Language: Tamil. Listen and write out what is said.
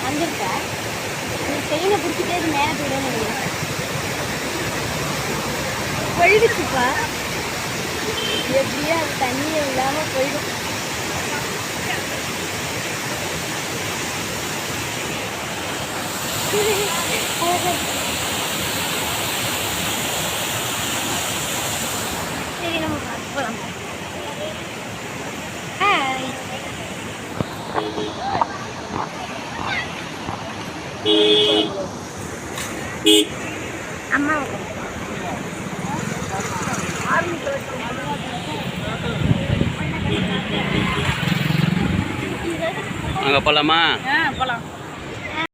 வந்துருக்கா நீ செயினை பிடிச்சிட்டே மேலே போயிடணும் போயிடுச்சுப்பா எப்படியோ அது தண்ணியே இல்லாமல் போயிடும் சரி நம்ம பார்த்து போகலாம் அம்மா அங்கே போகலாமா? போகலாம்.